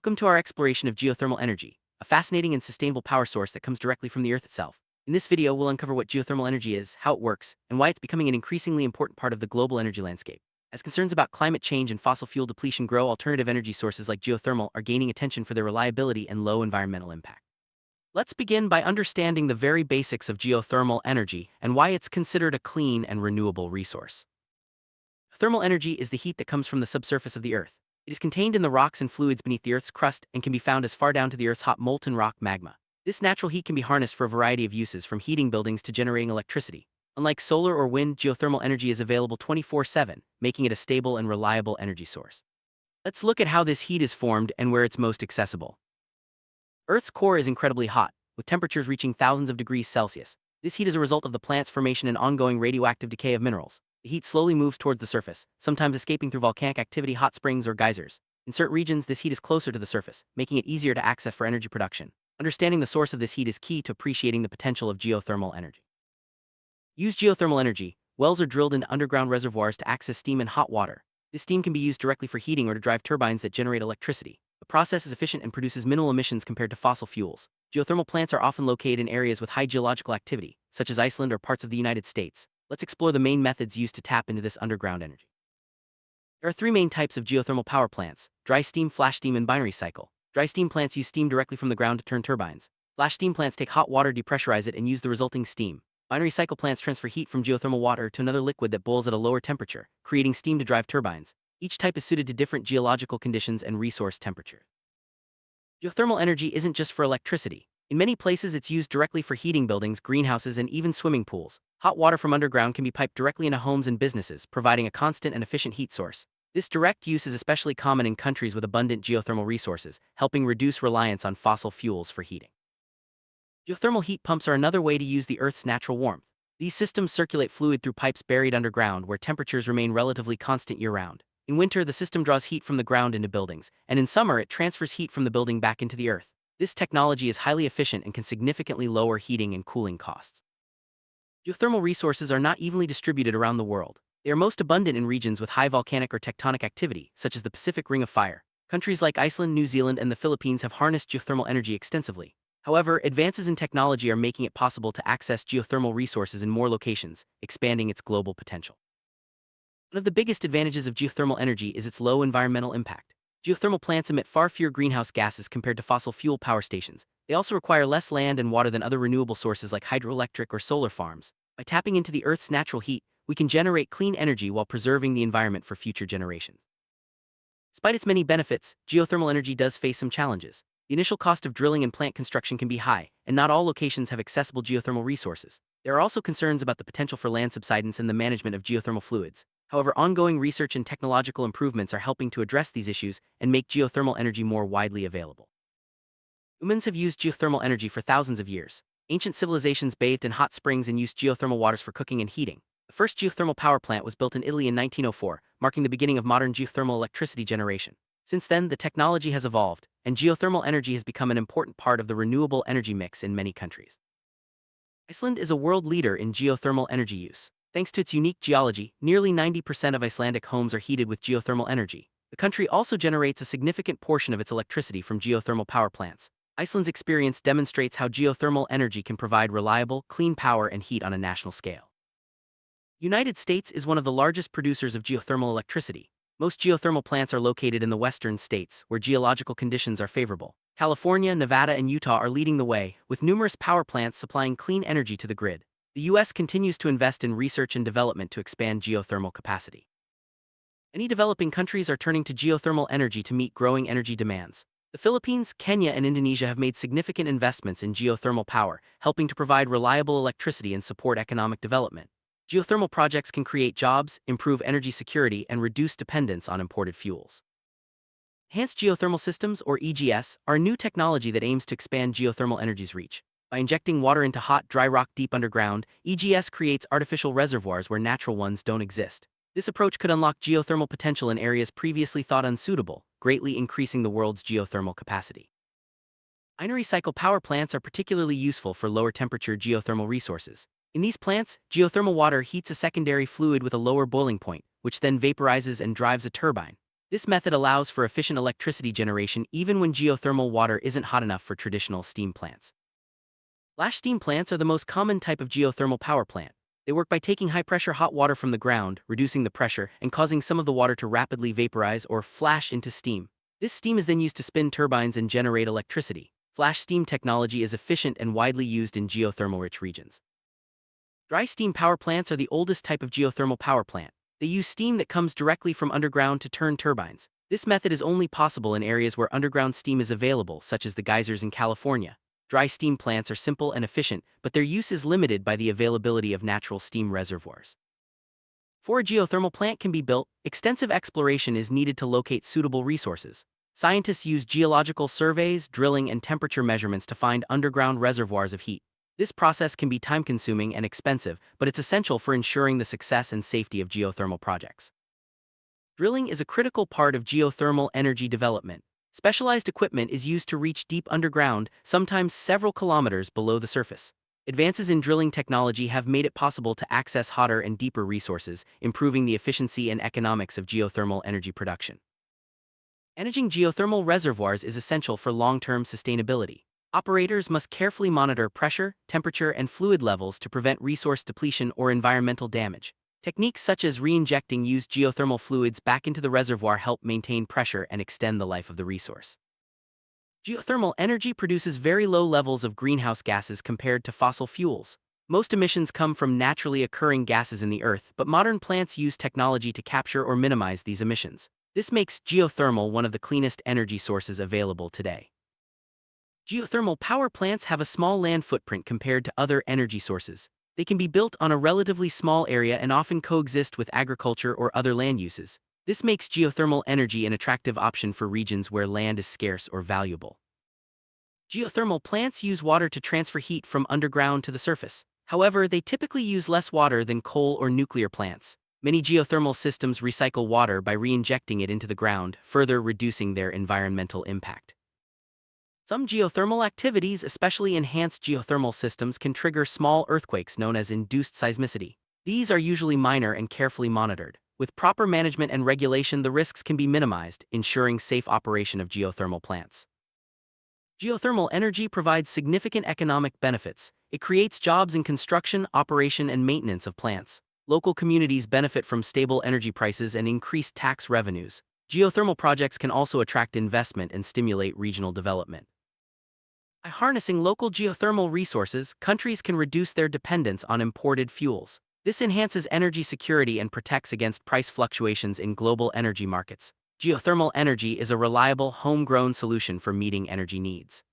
Welcome to our exploration of geothermal energy, a fascinating and sustainable power source that comes directly from the Earth itself. In this video, we'll uncover what geothermal energy is, how it works, and why it's becoming an increasingly important part of the global energy landscape. As concerns about climate change and fossil fuel depletion grow, alternative energy sources like geothermal are gaining attention for their reliability and low environmental impact. Let's begin by understanding the very basics of geothermal energy and why it's considered a clean and renewable resource. Thermal energy is the heat that comes from the subsurface of the Earth. It is contained in the rocks and fluids beneath the Earth's crust and can be found as far down to the Earth's hot molten rock magma. This natural heat can be harnessed for a variety of uses, from heating buildings to generating electricity. Unlike solar or wind, geothermal energy is available 24/7, making it a stable and reliable energy source. Let's look at how this heat is formed and where it's most accessible. Earth's core is incredibly hot, with temperatures reaching thousands of degrees Celsius. This heat is a result of the plant's formation and ongoing radioactive decay of minerals. The heat slowly moves towards the surface, sometimes escaping through volcanic activity, hot springs, or geysers. In certain regions, this heat is closer to the surface, making it easier to access for energy production. Understanding the source of this heat is key to appreciating the potential of geothermal energy. Use geothermal energy. Wells are drilled into underground reservoirs to access steam and hot water. This steam can be used directly for heating or to drive turbines that generate electricity. The process is efficient and produces minimal emissions compared to fossil fuels. Geothermal plants are often located in areas with high geological activity, such as Iceland or parts of the United States. Let's explore the main methods used to tap into this underground energy. There are three main types of geothermal power plants: dry steam, flash steam, and binary cycle. Dry steam plants use steam directly from the ground to turn turbines. Flash steam plants take hot water, depressurize it, and use the resulting steam. Binary cycle plants transfer heat from geothermal water to another liquid that boils at a lower temperature, creating steam to drive turbines. Each type is suited to different geological conditions and resource temperature. Geothermal energy isn't just for electricity. In many places, it's used directly for heating buildings, greenhouses, and even swimming pools. Hot water from underground can be piped directly into homes and businesses, providing a constant and efficient heat source. This direct use is especially common in countries with abundant geothermal resources, helping reduce reliance on fossil fuels for heating. Geothermal heat pumps are another way to use the Earth's natural warmth. These systems circulate fluid through pipes buried underground, where temperatures remain relatively constant year-round. In winter, the system draws heat from the ground into buildings, and in summer, it transfers heat from the building back into the Earth. This technology is highly efficient and can significantly lower heating and cooling costs. Geothermal resources are not evenly distributed around the world. They are most abundant in regions with high volcanic or tectonic activity, such as the Pacific Ring of Fire. Countries like Iceland, New Zealand, and the Philippines have harnessed geothermal energy extensively. However, advances in technology are making it possible to access geothermal resources in more locations, expanding its global potential. One of the biggest advantages of geothermal energy is its low environmental impact. Geothermal plants emit far fewer greenhouse gases compared to fossil fuel power stations. They also require less land and water than other renewable sources like hydroelectric or solar farms. By tapping into the Earth's natural heat, we can generate clean energy while preserving the environment for future generations. Despite its many benefits, geothermal energy does face some challenges. The initial cost of drilling and plant construction can be high, and not all locations have accessible geothermal resources. There are also concerns about the potential for land subsidence and the management of geothermal fluids. However, ongoing research and technological improvements are helping to address these issues and make geothermal energy more widely available. Humans have used geothermal energy for thousands of years. Ancient civilizations bathed in hot springs and used geothermal waters for cooking and heating. The first geothermal power plant was built in Italy in 1904, marking the beginning of modern geothermal electricity generation. Since then, the technology has evolved, and geothermal energy has become an important part of the renewable energy mix in many countries. Iceland is a world leader in geothermal energy use. Thanks to its unique geology, nearly 90% of Icelandic homes are heated with geothermal energy. The country also generates a significant portion of its electricity from geothermal power plants. Iceland's experience demonstrates how geothermal energy can provide reliable, clean power and heat on a national scale. The United States is one of the largest producers of geothermal electricity. Most geothermal plants are located in the western states, where geological conditions are favorable. California, Nevada, and Utah are leading the way, with numerous power plants supplying clean energy to the grid. The U.S. continues to invest in research and development to expand geothermal capacity. Many developing countries are turning to geothermal energy to meet growing energy demands. The Philippines, Kenya, and Indonesia have made significant investments in geothermal power, helping to provide reliable electricity and support economic development. Geothermal projects can create jobs, improve energy security, and reduce dependence on imported fuels. Enhanced Geothermal Systems, or EGS, are a new technology that aims to expand geothermal energy's reach. By injecting water into hot, dry rock deep underground, EGS creates artificial reservoirs where natural ones don't exist. This approach could unlock geothermal potential in areas previously thought unsuitable, greatly increasing the world's geothermal capacity. Binary cycle power plants are particularly useful for lower-temperature geothermal resources. In these plants, geothermal water heats a secondary fluid with a lower boiling point, which then vaporizes and drives a turbine. This method allows for efficient electricity generation even when geothermal water isn't hot enough for traditional steam plants. Flash steam plants are the most common type of geothermal power plant. They work by taking high-pressure hot water from the ground, reducing the pressure, and causing some of the water to rapidly vaporize or flash into steam. This steam is then used to spin turbines and generate electricity. Flash steam technology is efficient and widely used in geothermal-rich regions. Dry steam power plants are the oldest type of geothermal power plant. They use steam that comes directly from underground to turn turbines. This method is only possible in areas where underground steam is available, such as the geysers in California. Dry steam plants are simple and efficient, but their use is limited by the availability of natural steam reservoirs. Before a geothermal plant can be built, extensive exploration is needed to locate suitable resources. Scientists use geological surveys, drilling, and temperature measurements to find underground reservoirs of heat. This process can be time-consuming and expensive, but it's essential for ensuring the success and safety of geothermal projects. Drilling is a critical part of geothermal energy development. Specialized equipment is used to reach deep underground, sometimes several kilometers below the surface. Advances in drilling technology have made it possible to access hotter and deeper resources, improving the efficiency and economics of geothermal energy production. Managing geothermal reservoirs is essential for long-term sustainability. Operators must carefully monitor pressure, temperature, and fluid levels to prevent resource depletion or environmental damage. Techniques such as re-injecting used geothermal fluids back into the reservoir help maintain pressure and extend the life of the resource. Geothermal energy produces very low levels of greenhouse gases compared to fossil fuels. Most emissions come from naturally occurring gases in the earth, but modern plants use technology to capture or minimize these emissions. This makes geothermal one of the cleanest energy sources available today. Geothermal power plants have a small land footprint compared to other energy sources. They can be built on a relatively small area and often coexist with agriculture or other land uses. This makes geothermal energy an attractive option for regions where land is scarce or valuable. Geothermal plants use water to transfer heat from underground to the surface. However, they typically use less water than coal or nuclear plants. Many geothermal systems recycle water by re-injecting it into the ground, further reducing their environmental impact. Some geothermal activities, especially enhanced geothermal systems, can trigger small earthquakes known as induced seismicity. These are usually minor and carefully monitored. With proper management and regulation, the risks can be minimized, ensuring safe operation of geothermal plants. Geothermal energy provides significant economic benefits. It creates jobs in construction, operation, and maintenance of plants. Local communities benefit from stable energy prices and increased tax revenues. Geothermal projects can also attract investment and stimulate regional development. By harnessing local geothermal resources, countries can reduce their dependence on imported fuels. This enhances energy security and protects against price fluctuations in global energy markets. Geothermal energy is a reliable, homegrown solution for meeting energy needs.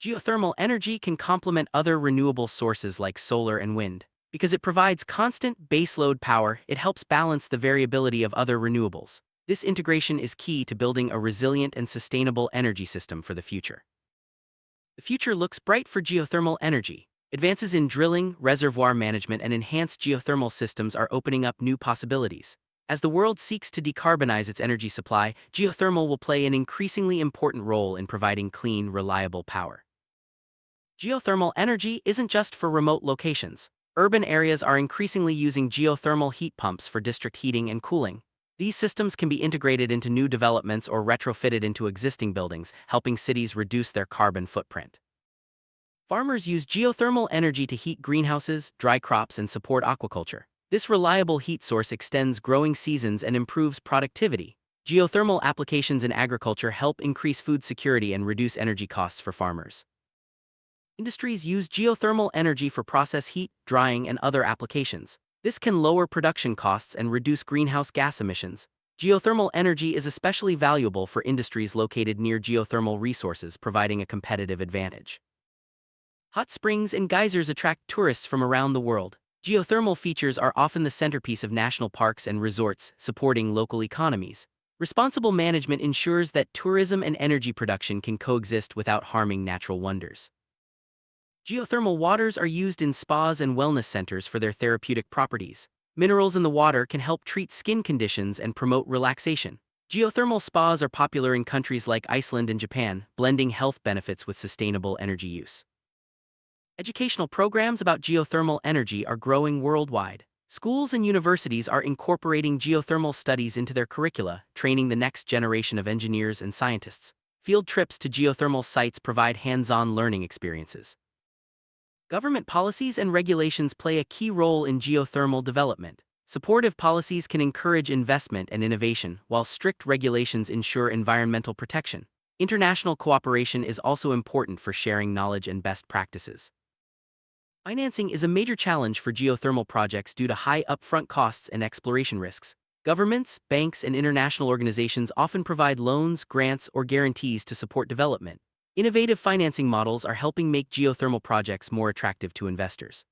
Geothermal energy can complement other renewable sources like solar and wind. Because it provides constant baseload power, it helps balance the variability of other renewables. This integration is key to building a resilient and sustainable energy system for the future. The future looks bright for geothermal energy. Advances in drilling, reservoir management, and enhanced geothermal systems are opening up new possibilities. As the world seeks to decarbonize its energy supply, geothermal will play an increasingly important role in providing clean, reliable power. Geothermal energy isn't just for remote locations. Urban areas are increasingly using geothermal heat pumps for district heating and cooling. These systems can be integrated into new developments or retrofitted into existing buildings, helping cities reduce their carbon footprint. Farmers use geothermal energy to heat greenhouses, dry crops, and support aquaculture. This reliable heat source extends growing seasons and improves productivity. Geothermal applications in agriculture help increase food security and reduce energy costs for farmers. Industries use geothermal energy for process heat, drying, and other applications. This can lower production costs and reduce greenhouse gas emissions. Geothermal energy is especially valuable for industries located near geothermal resources, providing a competitive advantage. Hot springs and geysers attract tourists from around the world. Geothermal features are often the centerpiece of national parks and resorts, supporting local economies. Responsible management ensures that tourism and energy production can coexist without harming natural wonders. Geothermal waters are used in spas and wellness centers for their therapeutic properties. Minerals in the water can help treat skin conditions and promote relaxation. Geothermal spas are popular in countries like Iceland and Japan, blending health benefits with sustainable energy use. Educational programs about geothermal energy are growing worldwide. Schools and universities are incorporating geothermal studies into their curricula, training the next generation of engineers and scientists. Field trips to geothermal sites provide hands-on learning experiences. Government policies and regulations play a key role in geothermal development. Supportive policies can encourage investment and innovation, while strict regulations ensure environmental protection. International cooperation is also important for sharing knowledge and best practices. Financing is a major challenge for geothermal projects due to high upfront costs and exploration risks. Governments, banks, and international organizations often provide loans, grants, or guarantees to support development. Innovative financing models are helping make geothermal projects more attractive to investors.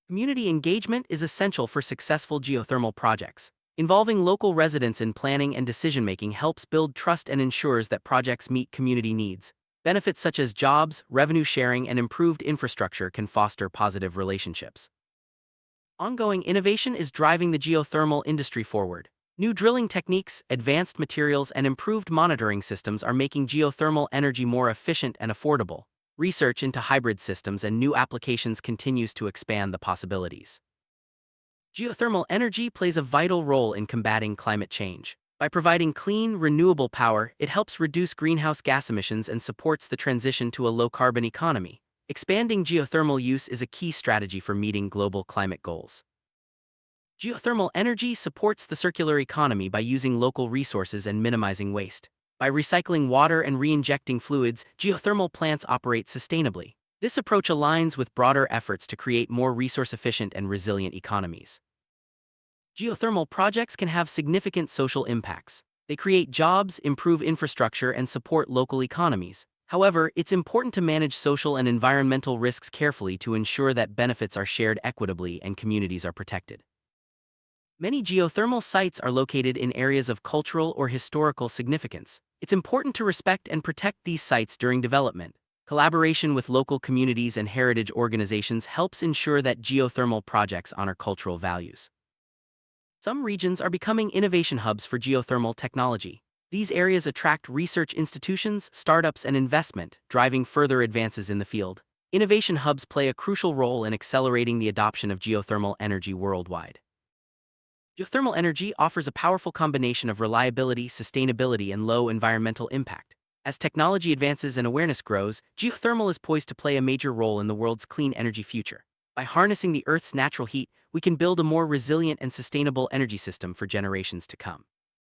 Community engagement is essential for successful geothermal projects. Involving local residents in planning and decision-making helps build trust and ensures that projects meet community needs. Benefits such as jobs, revenue sharing, and improved infrastructure can foster positive relationships. Ongoing innovation is driving the geothermal industry forward. New drilling techniques, advanced materials, and improved monitoring systems are making geothermal energy more efficient and affordable. Research into hybrid systems and new applications continues to expand the possibilities. Geothermal energy plays a vital role in combating climate change. By providing clean, renewable power, it helps reduce greenhouse gas emissions and supports the transition to a low-carbon economy. Expanding geothermal use is a key strategy for meeting global climate goals. Geothermal energy supports the circular economy by using local resources and minimizing waste. By recycling water and re-injecting fluids, geothermal plants operate sustainably. This approach aligns with broader efforts to create more resource-efficient and resilient economies. Geothermal projects can have significant social impacts. They create jobs, improve infrastructure, and support local economies. However, it's important to manage social and environmental risks carefully to ensure that benefits are shared equitably and communities are protected. Many geothermal sites are located in areas of cultural or historical significance. It's important to respect and protect these sites during development. Collaboration with local communities and heritage organizations helps ensure that geothermal projects honor cultural values. Some regions are becoming innovation hubs for geothermal technology. These areas attract research institutions, startups, and investment, driving further advances in the field. Innovation hubs play a crucial role in accelerating the adoption of geothermal energy worldwide. Geothermal energy offers a powerful combination of reliability, sustainability, and low environmental impact. As technology advances and awareness grows, geothermal is poised to play a major role in the world's clean energy future. By harnessing the Earth's natural heat, we can build a more resilient and sustainable energy system for generations to come.